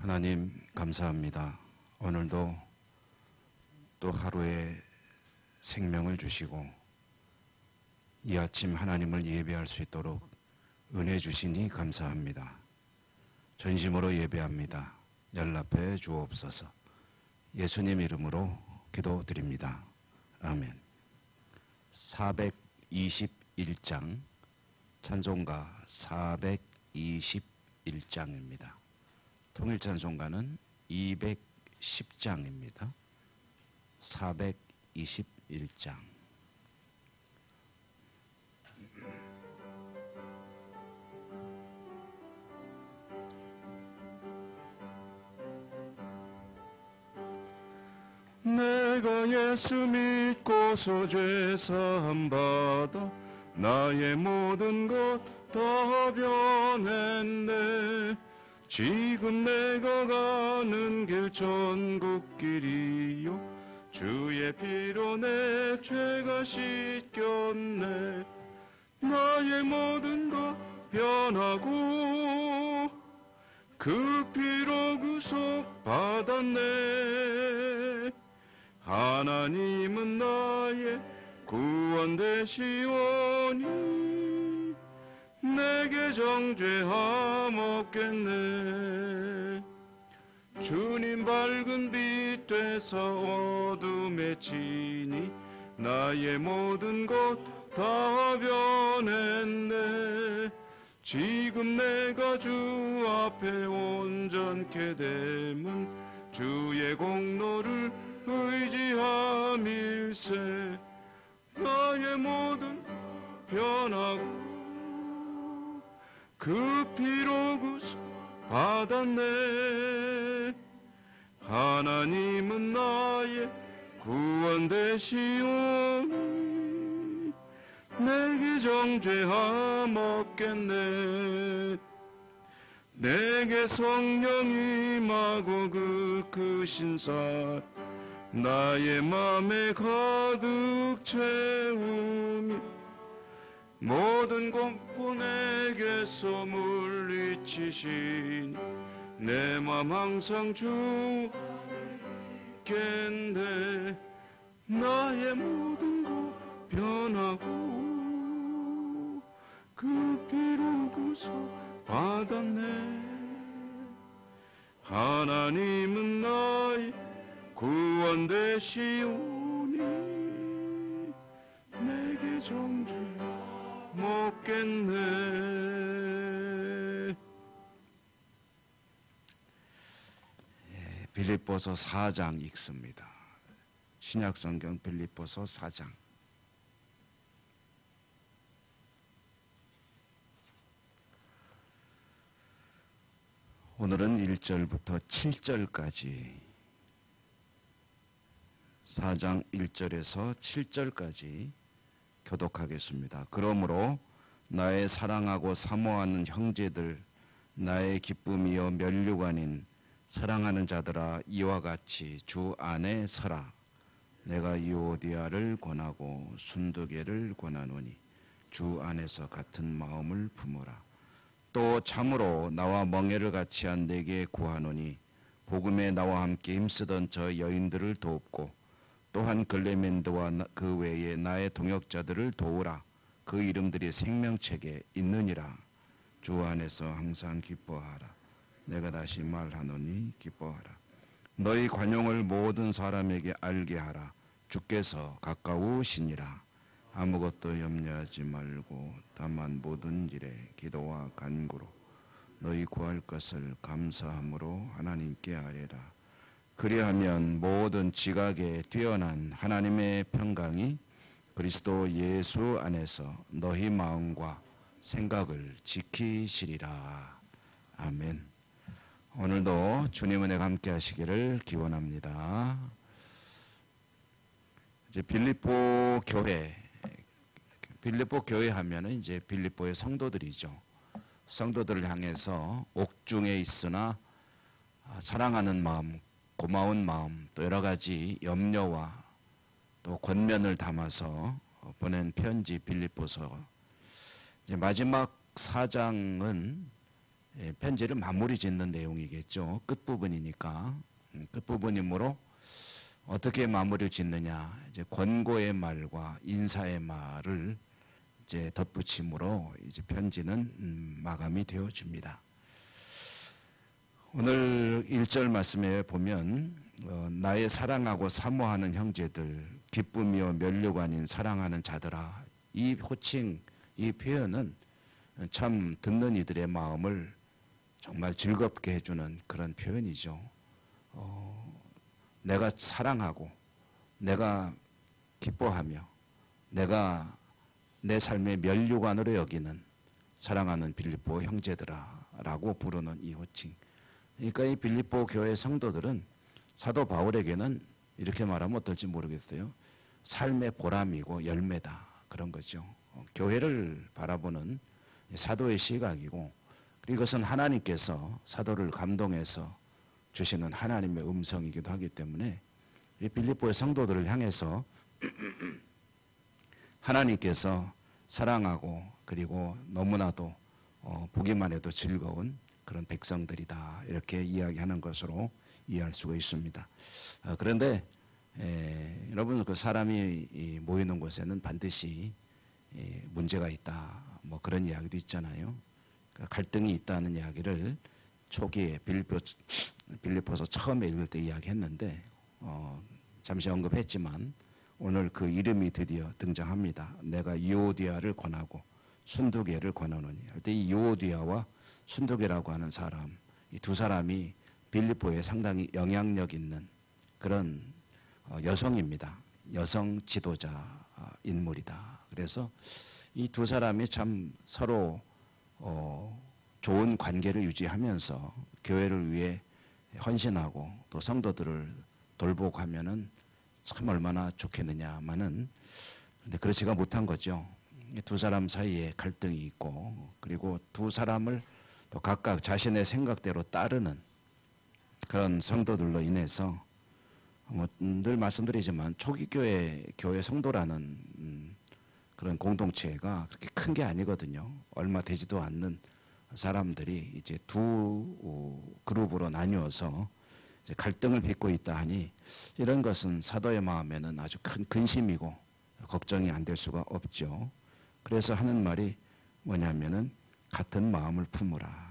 하나님 감사합니다. 오늘도 또 하루의 생명을 주시고 이 아침 하나님을 예배할 수 있도록 은혜 주시니 감사합니다. 전심으로 예배합니다. 연락해 주옵소서. 예수님 이름으로 기도드립니다. 아멘. 421장 찬송가 421장입니다. 통일 찬송가는 210장입니다. 421장. 내가 예수 믿고서 죄 사함 받아 나의 모든 것 다 변했네. 지금 내가 가는 길 천국길이요 주의 피로 내 죄가 씻겼네. 나의 모든 것 변하고 그 피로 구속 받았네. 하나님은 나의 구원 되시오니 내게 정죄함 없겠네. 주님 밝은 빛 되사 어둠에 치니 나의 모든 것 다 변했네. 지금 내가 주 앞에 온전케 됨은 주의 공로를 의지함일세. 나의 모든 변하고 그 피로 구속 받았네. 하나님은 나의 구원 되시오니 내게 정죄함 없겠네. 내게 성령 임하고 그 크신 살 나의 맘에 가득 채우미 모든 공포 내게서 물리치시니 내 맘 항상 주겠네. 나의 모든 것 변하고 그 피로 구속 받았네. 하나님은 나의 구원 되시오니 내게 정죄 없겠네. 빌립보서 4장 읽습니다. 신약성경 빌립보서 4장. 오늘은 1절부터 7절까지 4장 1절에서 7절까지 교독하겠습니다. 그러므로 나의 사랑하고 사모하는 형제들, 나의 기쁨이여 면류관인 사랑하는 자들아, 이와 같이 주 안에 서라. 내가 유오디아를 권하고 순두개를 권하노니 주 안에서 같은 마음을 품으라. 또 참으로 나와 멍에를 같이 한 내게 구하노니 복음에 나와 함께 힘쓰던 저 여인들을 돕고 또한 글레멘드와 그 외에 나의 동역자들을 도우라. 그 이름들이 생명책에 있느니라. 주 안에서 항상 기뻐하라. 내가 다시 말하노니 기뻐하라. 너희 관용을 모든 사람에게 알게 하라. 주께서 가까우시니라. 아무것도 염려하지 말고 다만 모든 일에 기도와 간구로 너희 구할 것을 감사함으로 하나님께 아뢰라. 그리하면 모든 지각에 뛰어난 하나님의 평강이 그리스도 예수 안에서 너희 마음과 생각을 지키시리라. 아멘. 오늘도 주님 은혜가 함께 하시기를 기원합니다. 이제 빌립보 교회 하면은 이제 빌립보의 성도들이죠. 성도들을 향해서 옥중에 있으나 사랑하는 마음, 고마운 마음, 또 여러 가지 염려와 또 권면을 담아서 보낸 편지 빌립보서. 이제 마지막 4장은 편지를 마무리 짓는 내용이겠죠. 끝부분이니까. 끝부분이므로 어떻게 마무리를 짓느냐, 이제 권고의 말과 인사의 말을 이제 덧붙임으로 이제 편지는 마감이 되어집니다. 오늘 1절 말씀에 보면 나의 사랑하고 사모하는 형제들, 기쁨이요 면류가 아닌 사랑하는 자들아, 이 호칭, 이 표현은 참 듣는 이들의 마음을 정말 즐겁게 해주는 그런 표현이죠. 내가 사랑하고 내가 기뻐하며 내가 내 삶의 면류관으로 여기는 사랑하는 빌립보 형제들아라고 부르는 이 호칭. 그러니까 이 빌립보 교회 성도들은 사도 바울에게는 이렇게 말하면 어떨지 모르겠어요. 삶의 보람이고 열매다, 그런 거죠. 교회를 바라보는 사도의 시각이고, 그리고 이것은 하나님께서 사도를 감동해서 주시는 하나님의 음성이기도 하기 때문에 이 빌립보의 성도들을 향해서 하나님께서 사랑하고 그리고 너무나도 보기만 해도 즐거운 그런 백성들이다, 이렇게 이야기하는 것으로 이해할 수가 있습니다. 그런데 여러분, 그 사람이 모이는 곳에는 반드시 문제가 있다, 뭐 그런 이야기도 있잖아요. 그러니까 갈등이 있다는 이야기를 초기에 빌립보서 처음에 읽을 때 이야기했는데 잠시 언급했지만 오늘 그 이름이 드디어 등장합니다. 내가 유오디아를 권하고 순두계를 권하노니. 할 때 이 유오디아와 순두계라고 하는 사람, 이 두 사람이 빌립보에 상당히 영향력 있는 그런 여성입니다. 여성 지도자 인물이다. 그래서 이 두 사람이 참 서로 좋은 관계를 유지하면서 교회를 위해 헌신하고 또 성도들을 돌보고 하면은 참 얼마나 좋겠느냐마는, 근데 그렇지가 못한 거죠. 두 사람 사이에 갈등이 있고, 그리고 두 사람을 또 각각 자신의 생각대로 따르는 그런 성도들로 인해서 늘 말씀드리지만 초기 교회 성도라는 그런 공동체가 그렇게 큰 게 아니거든요. 얼마 되지도 않는 사람들이 이제 두 그룹으로 나뉘어서 이제 갈등을 빚고 있다 하니, 이런 것은 사도의 마음에는 아주 큰 근심이고 걱정이 안 될 수가 없죠. 그래서 하는 말이 뭐냐면은 같은 마음을 품으라.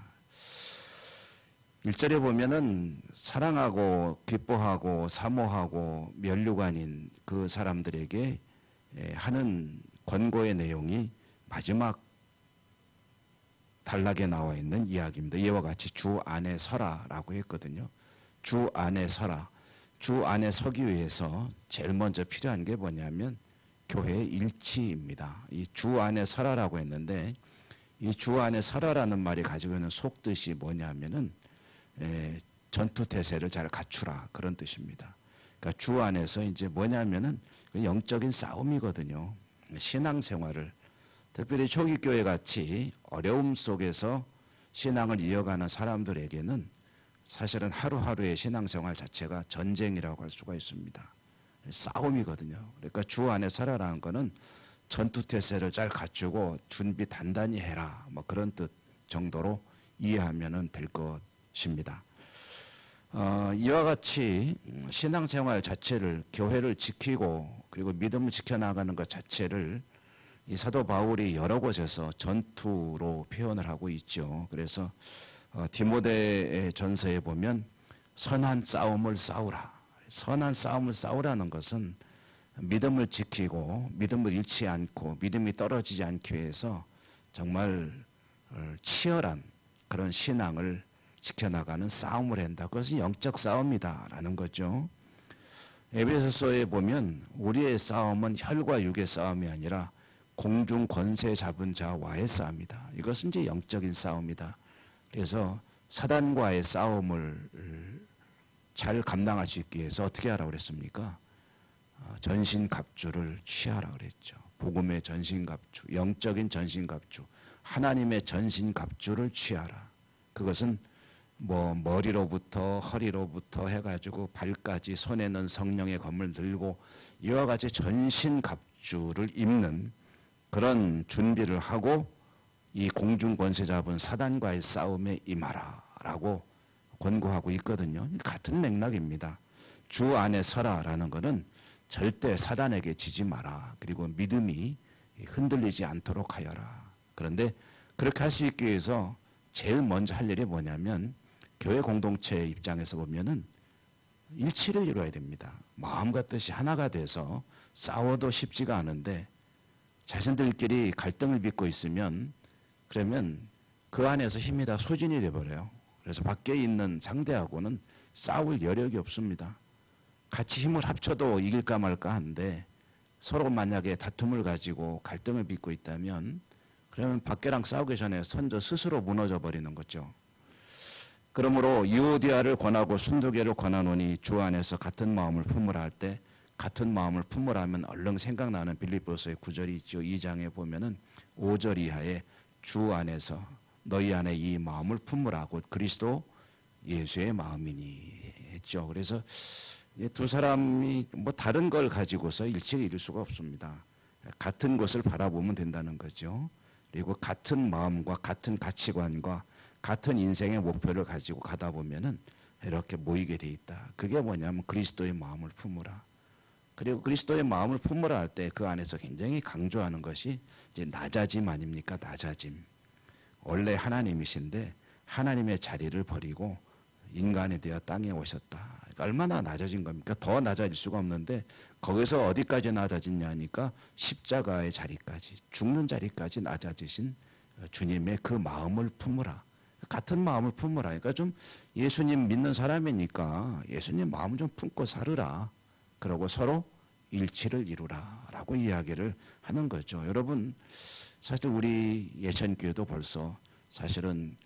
1절에 보면은 사랑하고 기뻐하고 사모하고 면류관인 그 사람들에게 하는 권고의 내용이 마지막 단락에 나와 있는 이야기입니다. 이와 같이 주 안에 서라라고 했거든요. 주 안에 서라. 주 안에 서기 위해서 제일 먼저 필요한 게 뭐냐면 교회의 일치입니다. 이 주 안에 서라라고 했는데, 이 주 안에 서라라는 말이 가지고 있는 속뜻이 뭐냐면은 전투 태세를 잘 갖추라, 그런 뜻입니다. 그러니까 주 안에서 이제 뭐냐면은 영적인 싸움이거든요. 신앙생활을, 특별히 초기 교회 같이 어려움 속에서 신앙을 이어가는 사람들에게는 사실은 하루하루의 신앙생활 자체가 전쟁이라고 할 수가 있습니다. 싸움이거든요. 그러니까 주 안에 살아라는 거는 전투태세를 잘 갖추고 준비 단단히 해라, 뭐 그런 뜻 정도로 이해하면 될 것입니다. 이와 같이 신앙생활 자체를, 교회를 지키고 그리고 믿음을 지켜나가는 것 자체를 이 사도 바울이 여러 곳에서 전투로 표현을 하고 있죠. 그래서 디모데 전서에 보면 선한 싸움을 싸우라. 선한 싸움을 싸우라는 것은 믿음을 지키고 믿음을 잃지 않고 믿음이 떨어지지 않기 위해서 정말 치열한 그런 신앙을 지켜나가는 싸움을 한다. 그것은 영적 싸움이다라는 거죠. 에베소서에 보면 우리의 싸움은 혈과 육의 싸움이 아니라 공중 권세 잡은 자와의 싸움이다. 이것은 이제 영적인 싸움이다. 그래서 사단과의 싸움을 잘 감당할 수 있기 위해서 어떻게 하라고 그랬습니까? 전신갑주를 취하라 그랬죠. 복음의 전신갑주, 영적인 전신갑주, 하나님의 전신갑주를 취하라. 그것은 뭐 머리로부터 허리로부터 해가지고 발까지 손에는 성령의 검을 들고 이와 같이 전신갑주를 입는 그런 준비를 하고 이 공중 권세 잡은 사단과의 싸움에 임하라라고 권고하고 있거든요. 같은 맥락입니다. 주 안에 서라라는 것은 절대 사단에게 지지 마라. 그리고 믿음이 흔들리지 않도록 하여라. 그런데 그렇게 할 수 있기 위해서 제일 먼저 할 일이 뭐냐면 교회 공동체 입장에서 보면은 일치를 이루어야 됩니다. 마음과 뜻이 하나가 돼서 싸워도 쉽지가 않은데 자신들끼리 갈등을 빚고 있으면 그러면 그 안에서 힘이 다 소진이 돼버려요. 그래서 밖에 있는 상대하고는 싸울 여력이 없습니다. 같이 힘을 합쳐도 이길까 말까 한데 서로 만약에 다툼을 가지고 갈등을 빚고 있다면 그러면 밖에랑 싸우기 전에 선저 스스로 무너져 버리는 거죠. 그러므로 유오디아를 권하고 순도계를 권하노니 주 안에서 같은 마음을 품으라 할 때 같은 마음을 품으라 하면 얼른 생각나는 빌립보서의 9절이 있죠. 2장에 보면은 5절 이하에 주 안에서 너희 안에 이 마음을 품으라 곧 그리스도 예수의 마음이니 했죠. 그래서 두 사람이 뭐 다른 걸 가지고서 일치를 이룰 수가 없습니다. 같은 것을 바라보면 된다는 거죠. 그리고 같은 마음과 같은 가치관과 같은 인생의 목표를 가지고 가다 보면은 이렇게 모이게 돼 있다. 그게 뭐냐면 그리스도의 마음을 품으라. 그리고 그리스도의 마음을 품으라 할 때 그 안에서 굉장히 강조하는 것이 이제 낮아짐 아닙니까? 낮아짐. 원래 하나님이신데 하나님의 자리를 버리고 인간이 되어 땅에 오셨다. 그러니까 얼마나 낮아진 겁니까? 더 낮아질 수가 없는데 거기서 어디까지 낮아지냐 하니까 십자가의 자리까지 죽는 자리까지 낮아지신 주님의 그 마음을 품으라. 같은 마음을 품으라. 그러니까 좀 예수님 믿는 사람이니까 예수님 마음을 좀 품고 살으라. 그러고 서로 일치를 이루라 라고 이야기를 하는 거죠. 여러분 사실 우리 예천교회도 벌써 사실은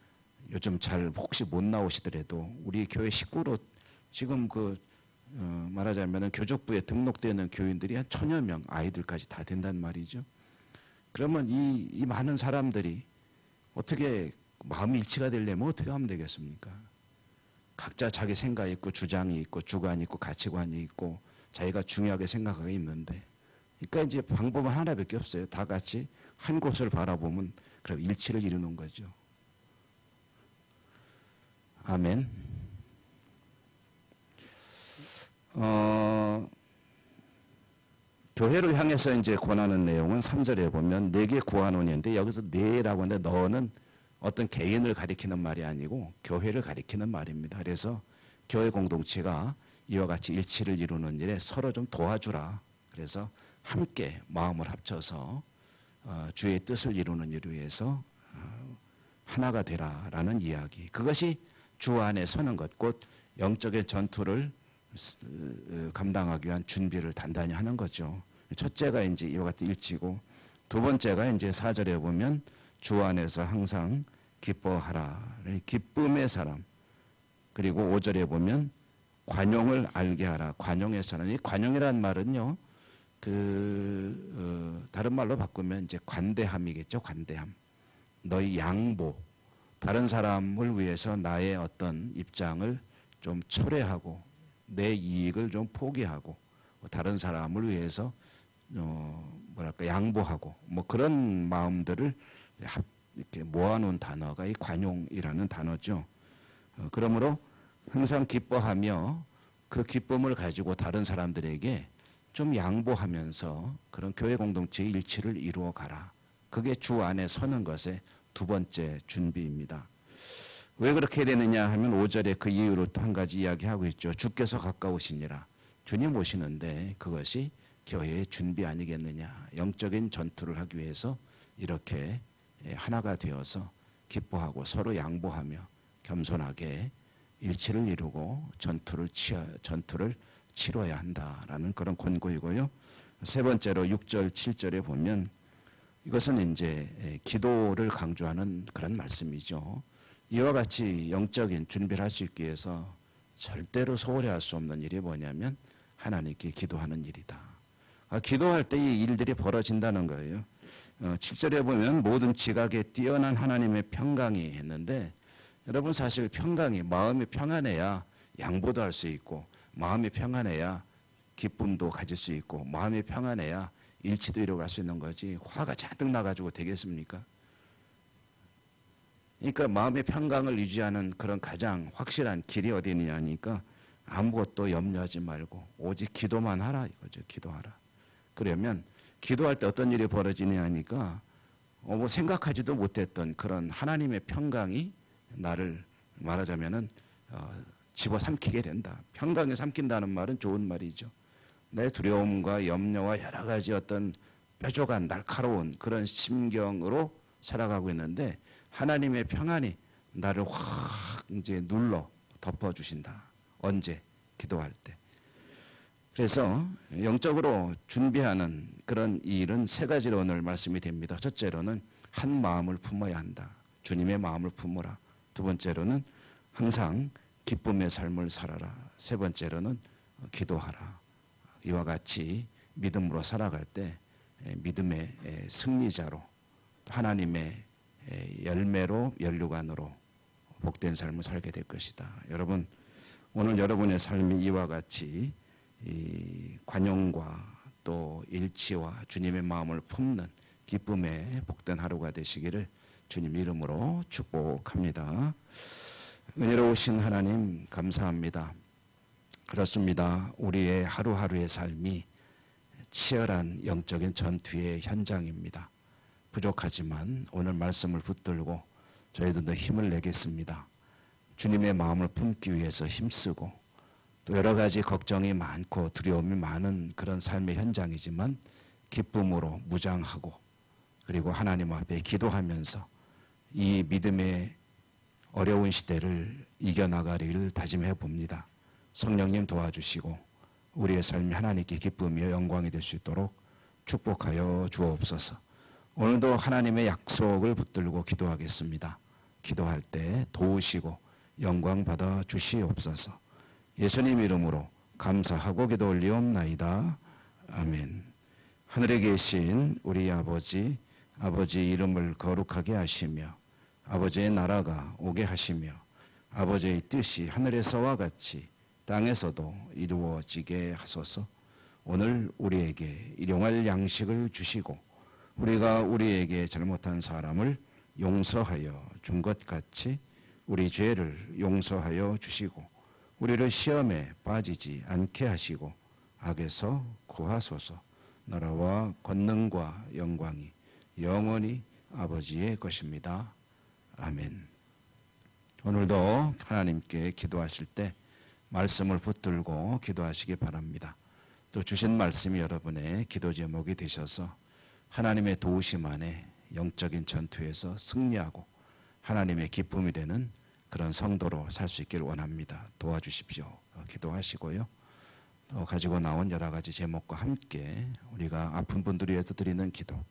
요즘 잘 혹시 못 나오시더라도 우리 교회 식구로 지금 말하자면 교족부에 등록되어 있는 교인들이 한 1000여 명 아이들까지 다 된단 말이죠. 그러면 이 많은 사람들이 어떻게 마음이 일치가 되려면 어떻게 하면 되겠습니까? 각자 자기 생각이 있고 주장이 있고 주관이 있고 가치관이 있고 자기가 중요하게 생각하고 있는데 그러니까 이제 방법은 하나밖에 없어요. 다 같이 한 곳을 바라보면 그럼 일치를 이루는 거죠. 아멘. 교회를 향해서 이제 권하는 내용은 3절에 보면 내게 구하노니인데 여기서 내라고 하는데 너는 어떤 개인을 가리키는 말이 아니고 교회를 가리키는 말입니다. 그래서 교회 공동체가 이와 같이 일치를 이루는 일에 서로 좀 도와주라. 그래서 함께 마음을 합쳐서 주의 뜻을 이루는 일을 위해서 하나가 되라라는 이야기. 그것이 주 안에 서는 것, 곧 영적인 전투를 감당하기 위한 준비를 단단히 하는 거죠. 첫째가 이제 이와 같은 일치고 두 번째가 이제 4절에 보면 주 안에서 항상 기뻐하라. 기쁨의 사람. 그리고 5절에 보면 관용을 알게 하라. 관용의 사람. 이 관용이라는 말은요. 다른 말로 바꾸면 이제 관대함이겠죠. 관대함. 너희 양보. 다른 사람을 위해서 나의 어떤 입장을 좀 철회하고 내 이익을 좀 포기하고 다른 사람을 위해서 양보하고 뭐 그런 마음들을 이렇게 모아놓은 단어가 이 관용이라는 단어죠. 그러므로 항상 기뻐하며 그 기쁨을 가지고 다른 사람들에게 좀 양보하면서 그런 교회 공동체의 일치를 이루어 가라. 그게 주 안에 서는 것의 두 번째 준비입니다. 왜 그렇게 되느냐 하면 5절에 그 이유를 또 한 가지 이야기하고 있죠. 주께서 가까우시니라. 주님 오시는데 그것이 교회의 준비 아니겠느냐. 영적인 전투를 하기 위해서 이렇게 하나가 되어서 기뻐하고 서로 양보하며 겸손하게 일치를 이루고 전투를 치러야 한다라는 그런 권고이고요. 세 번째로 6절, 7절에 보면 이것은 이제 기도를 강조하는 그런 말씀이죠. 이와 같이 영적인 준비를 할 수 있기 위해서 절대로 소홀히 할 수 없는 일이 뭐냐면 하나님께 기도하는 일이다. 기도할 때 이 일들이 벌어진다는 거예요. 7절에 보면 모든 지각에 뛰어난 하나님의 평강이 했는데 여러분 사실 평강이 마음이 평안해야 양보도 할 수 있고 마음이 평안해야 기쁨도 가질 수 있고 마음이 평안해야 일치도 이루어갈 수 있는 거지 화가 잔뜩 나가지고 되겠습니까? 그러니까 마음의 평강을 유지하는 그런 가장 확실한 길이 어디 있느냐니까 아무것도 염려하지 말고 오직 기도만 하라 이거죠. 기도하라. 그러면 기도할 때 어떤 일이 벌어지느냐니까 뭐 생각하지도 못했던 그런 하나님의 평강이 나를 말하자면은 집어삼키게 된다. 평강에 삼킨다는 말은 좋은 말이죠. 내 두려움과 염려와 여러 가지 어떤 뾰족한 날카로운 그런 심경으로 살아가고 있는데 하나님의 평안이 나를 확 이제 눌러 덮어주신다. 언제? 기도할 때. 그래서 영적으로 준비하는 그런 일은 세 가지로 오늘 말씀이 됩니다. 첫째로는 한 마음을 품어야 한다. 주님의 마음을 품어라. 두 번째로는 항상 기쁨의 삶을 살아라. 세 번째로는 기도하라. 이와 같이 믿음으로 살아갈 때 믿음의 승리자로 하나님의 열매로 연류관으로 복된 삶을 살게 될 것이다. 여러분 오늘 여러분의 삶이 이와 같이 이 관용과 또 일치와 주님의 마음을 품는 기쁨의 복된 하루가 되시기를 주님 이름으로 축복합니다. 은혜로우신 하나님 감사합니다. 그렇습니다. 우리의 하루하루의 삶이 치열한 영적인 전투의 현장입니다. 부족하지만 오늘 말씀을 붙들고 저희들도 힘을 내겠습니다. 주님의 마음을 품기 위해서 힘쓰고 또 여러 가지 걱정이 많고 두려움이 많은 그런 삶의 현장이지만 기쁨으로 무장하고 그리고 하나님 앞에 기도하면서 이 믿음의 어려운 시대를 이겨나가리를 다짐해 봅니다. 성령님 도와주시고 우리의 삶이 하나님께 기쁨이요 영광이 될 수 있도록 축복하여 주옵소서. 오늘도 하나님의 약속을 붙들고 기도하겠습니다. 기도할 때 도우시고 영광 받아 주시옵소서. 예수님 이름으로 감사하고 기도 올리옵나이다. 아멘. 하늘에 계신 우리 아버지 이름을 거룩하게 하시며 아버지의 나라가 오게 하시며 아버지의 뜻이 하늘에서와 같이 땅에서도 이루어지게 하소서. 오늘 우리에게 일용할 양식을 주시고 우리가 우리에게 잘못한 사람을 용서하여 준 것 같이 우리 죄를 용서하여 주시고 우리를 시험에 빠지지 않게 하시고 악에서 구하소서. 나라와 권능과 영광이 영원히 아버지의 것입니다. 아멘. 오늘도 하나님께 기도하실 때 말씀을 붙들고 기도하시기 바랍니다. 또 주신 말씀이 여러분의 기도 제목이 되셔서 하나님의 도우심 안에 영적인 전투에서 승리하고 하나님의 기쁨이 되는 그런 성도로 살 수 있기를 원합니다. 도와주십시오. 기도하시고요. 또 가지고 나온 여러 가지 제목과 함께 우리가 아픈 분들을 위해서 드리는 기도,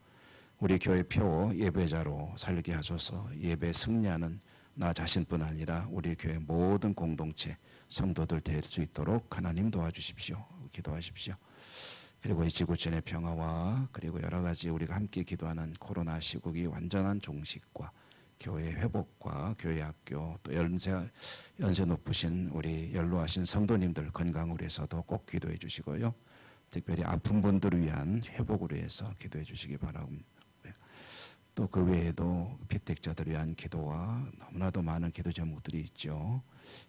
우리 교회 표 예배자로 살게 하소서. 예배 승리하는 나 자신뿐 아니라 우리 교회 모든 공동체 성도들 될 수 있도록 하나님 도와주십시오. 기도하십시오. 그리고 이 지구촌의 평화와 그리고 여러 가지 우리가 함께 기도하는 코로나 시국이 완전한 종식과 교회 회복과 교회 학교 또 연세 높으신 우리 연로하신 성도님들 건강을 위해서도 꼭 기도해 주시고요. 특별히 아픈 분들을 위한 회복을 위해서 기도해 주시기 바랍니다. 또 그 외에도 피택자들을 위한 기도와 너무나도 많은 기도 제목들이 있죠.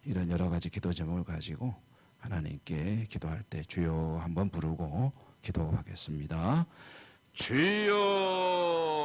이런 여러 가지 기도 제목을 가지고 하나님께 기도할 때 주여 한번 부르고 기도하겠습니다. 주여